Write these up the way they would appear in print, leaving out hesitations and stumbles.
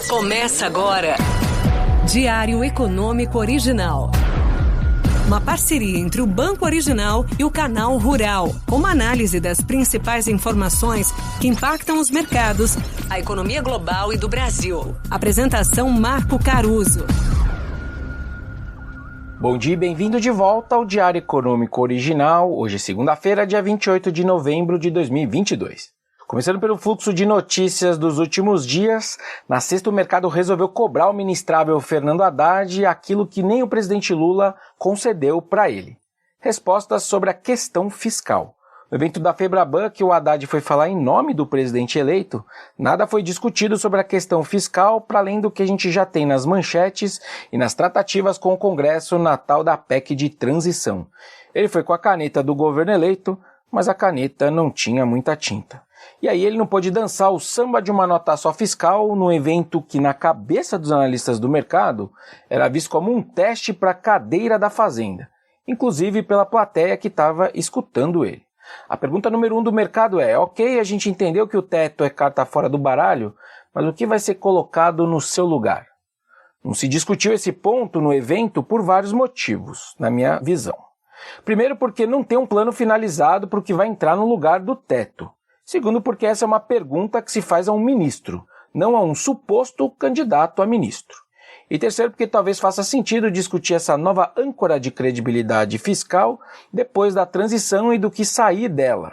Começa agora. Diário Econômico Original. Uma parceria entre o Banco Original e o Canal Rural, com uma análise das principais informações que impactam os mercados, a economia global e do Brasil. Apresentação Marco Caruso. Bom dia e bem-vindo de volta ao Diário Econômico Original. Hoje é segunda-feira, dia 28 de novembro de 2022. Começando pelo fluxo de notícias dos últimos dias, na sexta o mercado resolveu cobrar ao ministrável Fernando Haddad aquilo que nem o presidente Lula concedeu para ele. Respostas sobre a questão fiscal. No evento da Febraban, que o Haddad foi falar em nome do presidente eleito, nada foi discutido sobre a questão fiscal, para além do que a gente já tem nas manchetes e nas tratativas com o Congresso na tal da PEC de transição. Ele foi com a caneta do governo eleito, mas a caneta não tinha muita tinta. E aí ele não pôde dançar o samba de uma nota só fiscal no evento que, na cabeça dos analistas do mercado, era visto como um teste para a cadeira da Fazenda, inclusive pela plateia que estava escutando ele. A pergunta número 1 do mercado é, ok, a gente entendeu que o teto é carta fora do baralho, mas o que vai ser colocado no seu lugar? Não se discutiu esse ponto no evento por vários motivos, na minha visão. Primeiro, porque não tem um plano finalizado para o que vai entrar no lugar do teto. Segundo, porque essa é uma pergunta que se faz a um ministro, não a um suposto candidato a ministro. E terceiro, porque talvez faça sentido discutir essa nova âncora de credibilidade fiscal depois da transição e do que sair dela.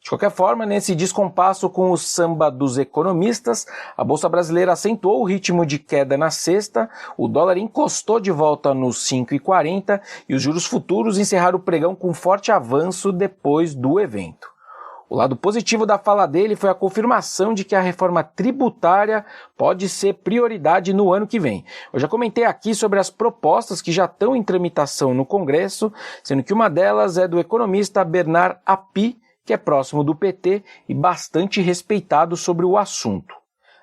De qualquer forma, nesse descompasso com o samba dos economistas, a Bolsa Brasileira acentuou o ritmo de queda na sexta, o dólar encostou de volta nos 5,40 e os juros futuros encerraram o pregão com forte avanço depois do evento. O lado positivo da fala dele foi a confirmação de que a reforma tributária pode ser prioridade no ano que vem. Eu já comentei aqui sobre as propostas que já estão em tramitação no Congresso, sendo que uma delas é do economista Bernard Api, que é próximo do PT e bastante respeitado sobre o assunto.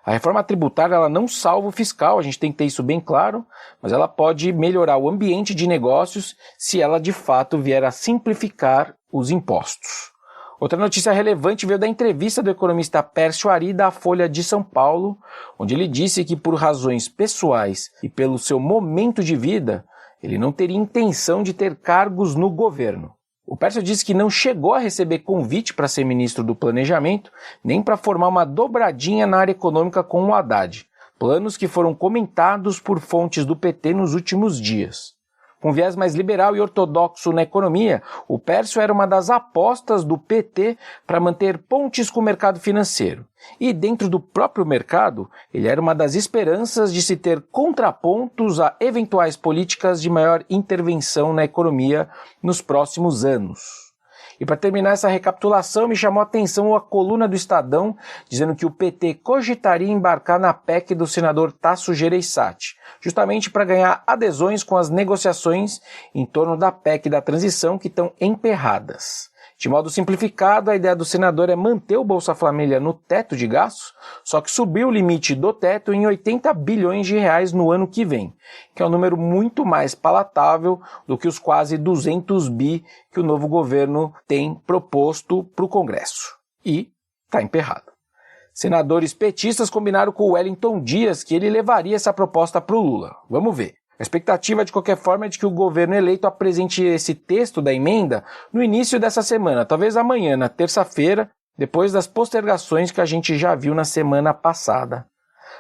A reforma tributária ela não salva o fiscal, a gente tem que ter isso bem claro, mas ela pode melhorar o ambiente de negócios se ela de fato vier a simplificar os impostos. Outra notícia relevante veio da entrevista do economista Pércio Ari da Folha de São Paulo, onde ele disse que por razões pessoais e pelo seu momento de vida, ele não teria intenção de ter cargos no governo. O Pércio disse que não chegou a receber convite para ser ministro do Planejamento, nem para formar uma dobradinha na área econômica com o Haddad, planos que foram comentados por fontes do PT nos últimos dias. Com viés mais liberal e ortodoxo na economia, o Pércio era uma das apostas do PT para manter pontes com o mercado financeiro. E dentro do próprio mercado, ele era uma das esperanças de se ter contrapontos a eventuais políticas de maior intervenção na economia nos próximos anos. E para terminar essa recapitulação, me chamou a atenção a coluna do Estadão, dizendo que o PT cogitaria embarcar na PEC do senador Tasso Gereissati, justamente para ganhar adesões com as negociações em torno da PEC da transição que estão emperradas. De modo simplificado, a ideia do senador é manter o Bolsa Família no teto de gastos, só que subir o limite do teto em 80 bilhões de reais no ano que vem, que é um número muito mais palatável do que os quase 200 bi que o novo governo tem proposto para o Congresso. E está emperrado. Senadores petistas combinaram com o Wellington Dias que ele levaria essa proposta para o Lula. Vamos ver. A expectativa, de qualquer forma, é de que o governo eleito apresente esse texto da emenda no início dessa semana, talvez amanhã, na terça-feira, depois das postergações que a gente já viu na semana passada.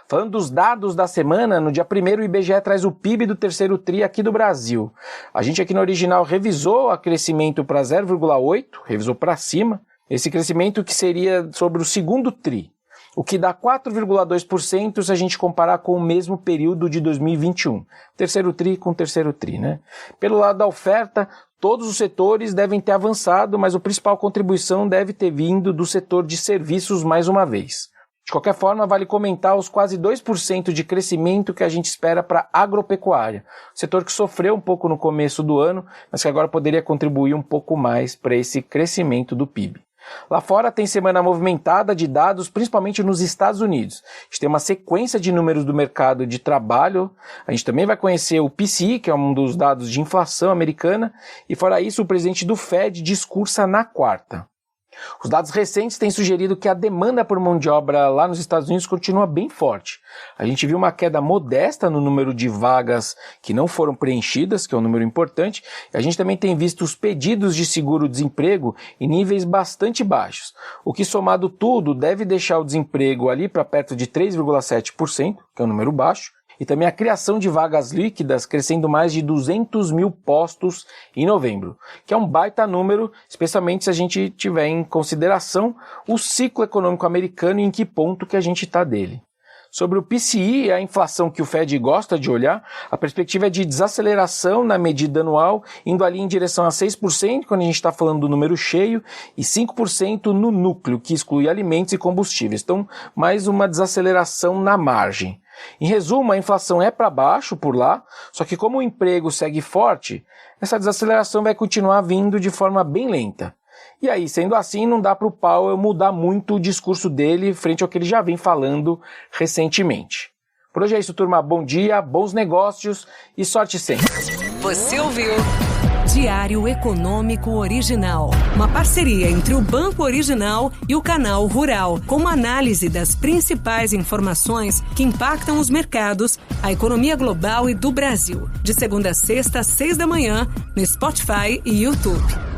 Falando dos dados da semana, no dia 1º o IBGE traz o PIB do terceiro TRI aqui do Brasil. A gente aqui no Original revisou o crescimento para 0,8, revisou para cima, esse crescimento que seria sobre o segundo TRI. O que dá 4,2% se a gente comparar com o mesmo período de 2021. Terceiro TRI com terceiro TRI, né? Pelo lado da oferta, todos os setores devem ter avançado, mas a principal contribuição deve ter vindo do setor de serviços mais uma vez. De qualquer forma, vale comentar os quase 2% de crescimento que a gente espera para a agropecuária, setor que sofreu um pouco no começo do ano, mas que agora poderia contribuir um pouco mais para esse crescimento do PIB. Lá fora tem semana movimentada de dados, principalmente nos Estados Unidos. A gente tem uma sequência de números do mercado de trabalho, a gente também vai conhecer o PCI, que é um dos dados de inflação americana, e fora isso o presidente do Fed discursa na quarta. Os dados recentes têm sugerido que a demanda por mão de obra lá nos Estados Unidos continua bem forte. A gente viu uma queda modesta no número de vagas que não foram preenchidas, que é um número importante, e a gente também tem visto os pedidos de seguro-desemprego em níveis bastante baixos, o que somado tudo deve deixar o desemprego ali para perto de 3,7%, que é um número baixo, e também a criação de vagas líquidas crescendo mais de 200 mil postos em novembro, que é um baita número, especialmente se a gente tiver em consideração o ciclo econômico americano e em que ponto que a gente está dele. Sobre o PCE, a inflação que o Fed gosta de olhar, a perspectiva é de desaceleração na medida anual, indo ali em direção a 6% quando a gente está falando do número cheio e 5% no núcleo, que exclui alimentos e combustíveis. Então, mais uma desaceleração na margem. Em resumo, a inflação é para baixo por lá, só que como o emprego segue forte, essa desaceleração vai continuar vindo de forma bem lenta. E aí, sendo assim, não dá para o Powell mudar muito o discurso dele frente ao que ele já vem falando recentemente. Por hoje é isso, turma. Bom dia, bons negócios e sorte sempre. Você ouviu Diário Econômico Original, uma parceria entre o Banco Original e o Canal Rural, com uma análise das principais informações que impactam os mercados, a economia global e do Brasil. De segunda a sexta, às 6 da manhã, no Spotify e YouTube.